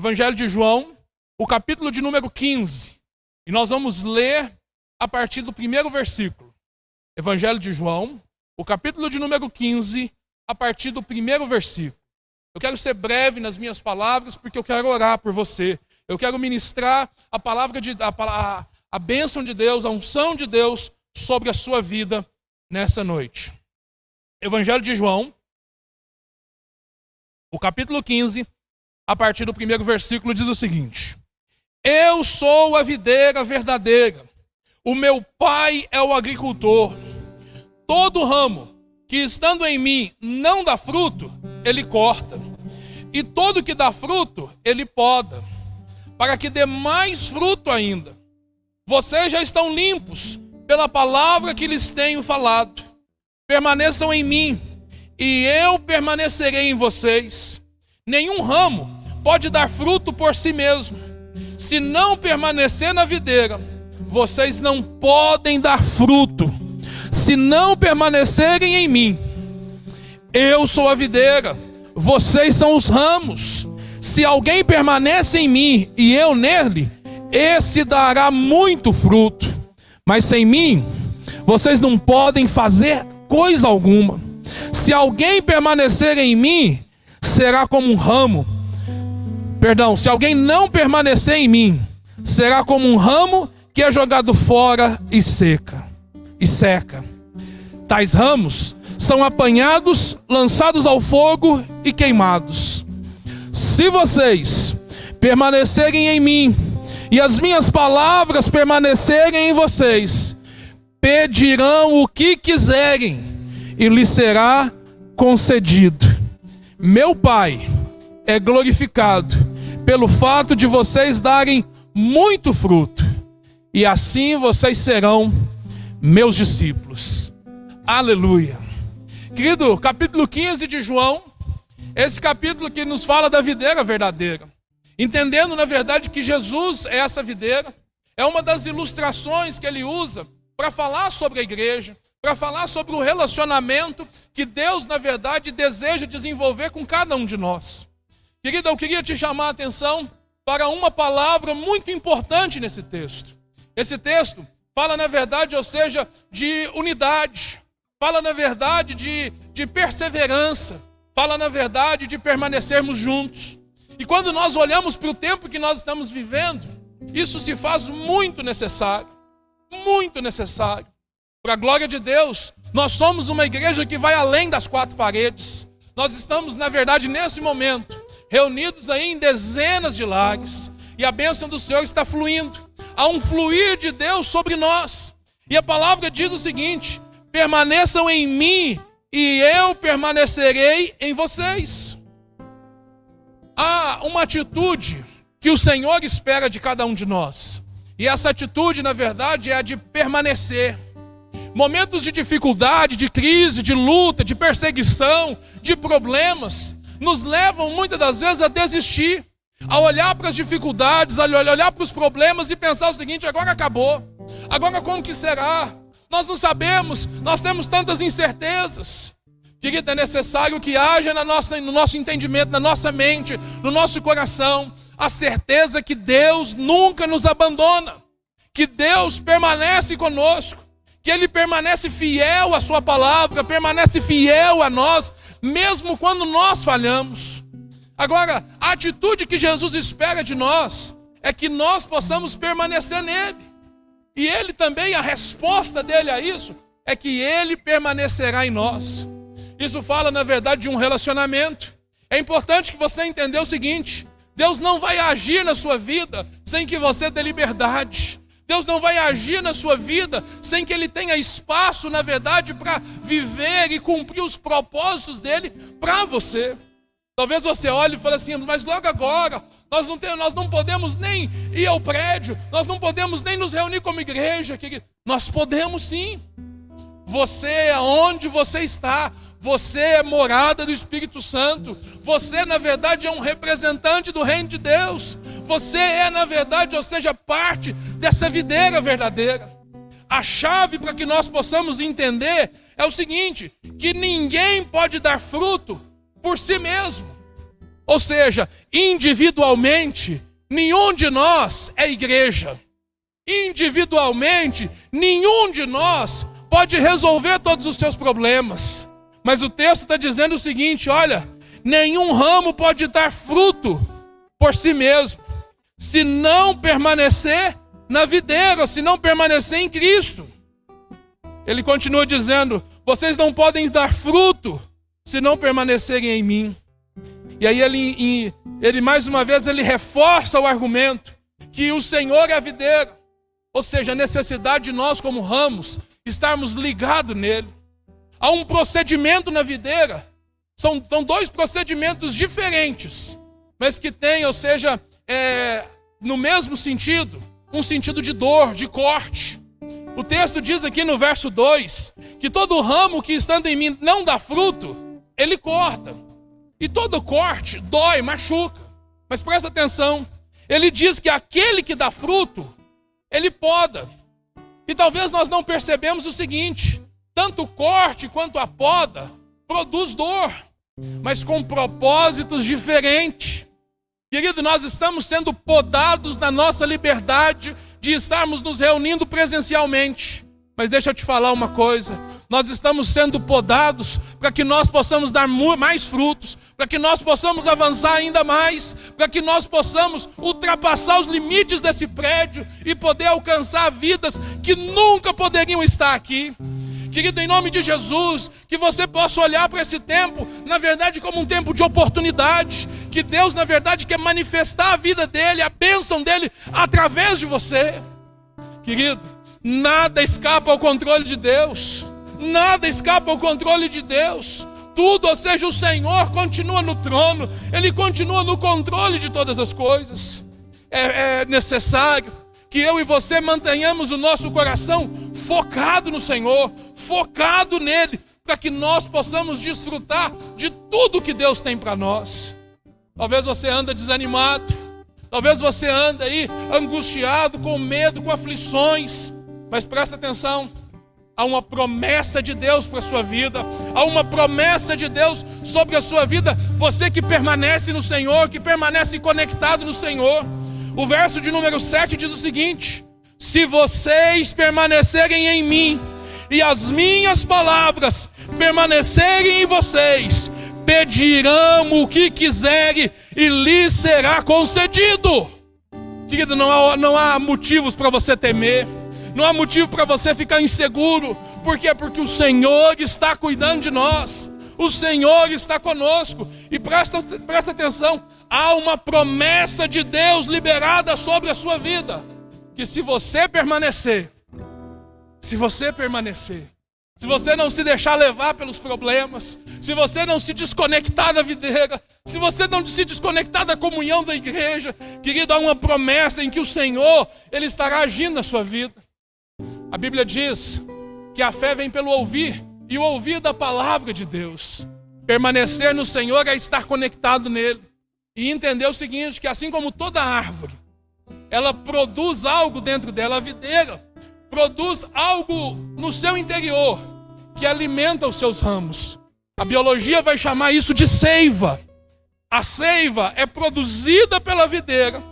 Evangelho de João, o capítulo de número 15. E nós vamos ler a partir do primeiro versículo. Evangelho de João, o capítulo de número 15, a partir do primeiro versículo. Eu quero ser breve nas minhas palavras, porque eu quero orar por você. Eu quero ministrar a palavra a bênção de Deus, a unção de Deus sobre a sua vida nessa noite. Evangelho de João, o capítulo 15, a partir do primeiro versículo, diz o seguinte: Eu sou a videira verdadeira, o meu pai é o agricultor. Todo ramo que estando em mim não dá fruto, ele corta. E todo que dá fruto, ele poda, para que dê mais fruto ainda. Vocês já estão limpos pela palavra que lhes tenho falado. Permaneçam em mim, e eu permanecerei em vocês. Nenhum ramo pode dar fruto por si mesmo. Se não permanecer na videira, vocês não podem dar fruto. Se não permanecerem em mim, eu sou a videira, vocês são os ramos. Se alguém permanece em mim e eu nele, esse dará muito fruto. Mas sem mim, vocês não podem fazer coisa alguma. Se alguém permanecer em mim, será como um ramo. Se alguém não permanecer em mim, será como um ramo que é jogado fora e seca. Tais ramos são apanhados, lançados ao fogo e queimados. Se vocês permanecerem em mim e as minhas palavras permanecerem em vocês, pedirão o que quiserem e lhes será concedido. Meu Pai é glorificado pelo fato de vocês darem muito fruto, e assim vocês serão meus discípulos. Aleluia. Querido, capítulo 15 de João, esse capítulo que nos fala da videira verdadeira. Entendendo, na verdade, que Jesus é essa videira, é uma das ilustrações que ele usa para falar sobre a igreja, para falar sobre o relacionamento que Deus, na verdade, deseja desenvolver com cada um de nós. Querido, eu queria te chamar a atenção para uma palavra muito importante nesse texto. Esse texto fala, na verdade, ou seja, de unidade. Fala, na verdade, de perseverança. Fala, na verdade, de permanecermos juntos. E quando nós olhamos para o tempo que nós estamos vivendo, isso se faz muito necessário. Muito necessário. Para a glória de Deus, nós somos uma igreja que vai além das quatro paredes. Nós estamos, na verdade, nesse momento, reunidos aí em dezenas de lares. E a bênção do Senhor está fluindo. Há um fluir de Deus sobre nós. E a palavra diz o seguinte: permaneçam em mim e eu permanecerei em vocês. Há uma atitude que o Senhor espera de cada um de nós. E essa atitude, na verdade, é a de permanecer. Momentos de dificuldade, de crise, de luta, de perseguição, de problemas, nos levam muitas das vezes a desistir. A olhar para as dificuldades, a olhar para os problemas e pensar o seguinte: agora acabou. Agora como que será? Nós não sabemos, nós temos tantas incertezas. Querido, é necessário que haja no nosso entendimento, na nossa mente, no nosso coração, a certeza que Deus nunca nos abandona, que Deus permanece conosco, que Ele permanece fiel à sua palavra, permanece fiel a nós, mesmo quando nós falhamos. Agora, a atitude que Jesus espera de nós é que nós possamos permanecer nele. E Ele também, a resposta dele a isso, é que Ele permanecerá em nós. Isso fala, na verdade, de um relacionamento. É importante que você entenda o seguinte: Deus não vai agir na sua vida sem que você dê liberdade. Deus não vai agir na sua vida sem que Ele tenha espaço, na verdade, para viver e cumprir os propósitos dEle para você. Talvez você olhe e fale assim: mas logo agora, nós não podemos nem ir ao prédio, nós não podemos nem nos reunir como igreja. Nós podemos sim. Você, aonde você está, você é morada do Espírito Santo. Você, na verdade, é um representante do reino de Deus. Você é, na verdade, ou seja, parte dessa videira verdadeira. A chave para que nós possamos entender é o seguinte: que ninguém pode dar fruto por si mesmo. Ou seja, individualmente, nenhum de nós é igreja. Individualmente, nenhum de nós pode resolver todos os seus problemas. Mas o texto está dizendo o seguinte, olha, nenhum ramo pode dar fruto por si mesmo, se não permanecer na videira, se não permanecer em Cristo. Ele continua dizendo, vocês não podem dar fruto se não permanecerem em mim. E aí ele mais uma vez ele reforça o argumento que o Senhor é a videira. Ou seja, a necessidade de nós como ramos estarmos ligados nele. Há um procedimento na videira. São dois procedimentos diferentes, mas que têm, ou seja, no mesmo sentido, um sentido de dor, de corte. O texto diz aqui no verso 2, que todo ramo que estando em mim não dá fruto, ele corta. E todo corte dói, machuca. Mas presta atenção, ele diz que aquele que dá fruto, ele poda. E talvez nós não percebemos o seguinte, tanto o corte quanto a poda produz dor, mas com propósitos diferentes. Querido, nós estamos sendo podados na nossa liberdade de estarmos nos reunindo presencialmente. Mas deixa eu te falar uma coisa, nós estamos sendo podados para que nós possamos dar mais frutos, para que nós possamos avançar ainda mais, para que nós possamos ultrapassar os limites desse prédio e poder alcançar vidas que nunca poderiam estar aqui. Querido, em nome de Jesus, que você possa olhar para esse tempo, na verdade, como um tempo de oportunidade, que Deus, na verdade, quer manifestar a vida dele, a bênção dele, através de você. Querido, nada escapa ao controle de Deus, nada escapa ao controle de Deus. Tudo, ou seja, o Senhor continua no trono, Ele continua no controle de todas as coisas. É necessário que eu e você mantenhamos o nosso coração focado no Senhor, focado nele, para que nós possamos desfrutar de tudo que Deus tem para nós. Talvez você anda desanimado, talvez você anda aí angustiado, com medo, com aflições, mas presta atenção, há uma promessa de Deus para a sua vida, há uma promessa de Deus sobre a sua vida, você que permanece no Senhor, que permanece conectado no Senhor. O verso de número 7 diz o seguinte, se vocês permanecerem em mim, e as minhas palavras permanecerem em vocês, pedirão o que quiserem, e lhes será concedido. Querido, não há motivos para você temer, não há motivo para você ficar inseguro. Por quê? Porque o Senhor está cuidando de nós, o Senhor está conosco. E presta atenção, há uma promessa de Deus liberada sobre a sua vida, que se você permanecer, se você não se deixar levar pelos problemas, se você não se desconectar da videira, se você não se desconectar da comunhão da igreja, querido, há uma promessa em que o Senhor, Ele estará agindo na sua vida. A Bíblia diz que a fé vem pelo ouvir, e o ouvir da palavra de Deus. Permanecer no Senhor é estar conectado nele. E entender o seguinte, que assim como toda árvore, ela produz algo dentro dela, a videira produz algo no seu interior, que alimenta os seus ramos. A biologia vai chamar isso de seiva. A seiva é produzida pela videira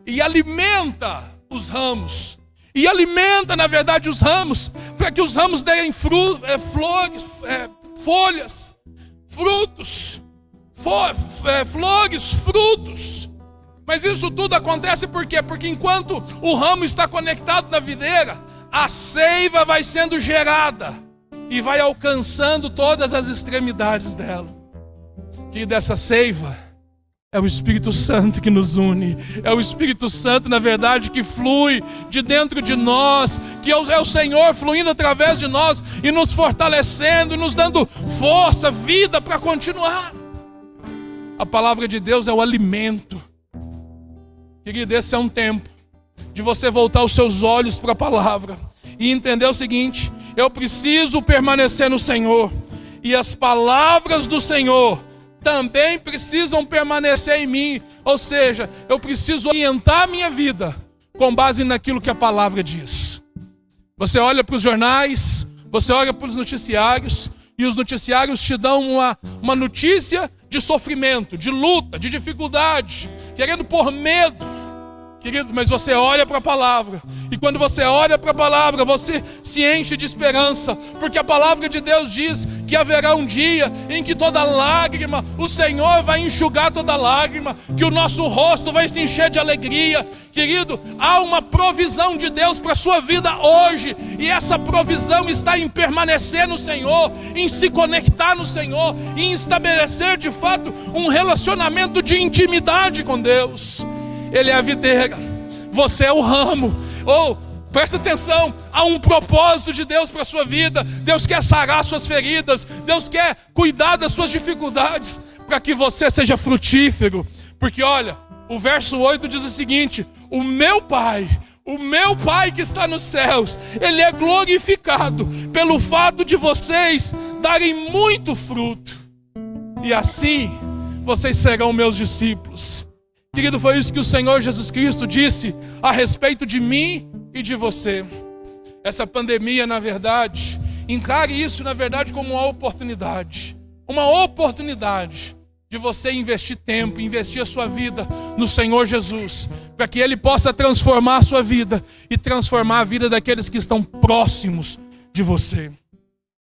e alimenta os ramos. E alimenta, na verdade, os ramos, para que os ramos deem flores, folhas, frutos, flores, frutos. Mas isso tudo acontece por quê? Porque enquanto o ramo está conectado na videira, a seiva vai sendo gerada e vai alcançando todas as extremidades dela. Que dessa seiva é o Espírito Santo que nos une, é o Espírito Santo, na verdade, que flui de dentro de nós, que é o Senhor fluindo através de nós e nos fortalecendo e nos dando força, vida para continuar. A palavra de Deus é o alimento. Querido, esse é um tempo de você voltar os seus olhos para a palavra e entender o seguinte, eu preciso permanecer no Senhor, e as palavras do Senhor também precisam permanecer em mim. Ou seja, eu preciso orientar a minha vida com base naquilo que a palavra diz. Você olha para os jornais, você olha para os noticiários, e os noticiários te dão uma notícia de sofrimento, de luta, de dificuldade, querendo pôr medo. Querido, mas você olha para a palavra, e quando você olha para a palavra, você se enche de esperança, porque a palavra de Deus diz que haverá um dia em que toda lágrima, o Senhor vai enxugar toda lágrima, que o nosso rosto vai se encher de alegria. Querido, há uma provisão de Deus para a sua vida hoje, e essa provisão está em permanecer no Senhor, em se conectar no Senhor, em estabelecer de fato um relacionamento de intimidade com Deus. Ele é a videira, você é o ramo. Presta atenção, há um propósito de Deus para a sua vida. Deus quer sarar suas feridas, Deus quer cuidar das suas dificuldades, para que você seja frutífero. Porque olha, o verso 8 diz o seguinte: o meu Pai que está nos céus, Ele é glorificado pelo fato de vocês darem muito fruto, e assim vocês serão meus discípulos. Querido, foi isso que o Senhor Jesus Cristo disse a respeito de mim e de você. Essa pandemia, na verdade, encare isso, na verdade, como uma oportunidade. Uma oportunidade de você investir tempo, investir a sua vida no Senhor Jesus, para que Ele possa transformar a sua vida e transformar a vida daqueles que estão próximos de você.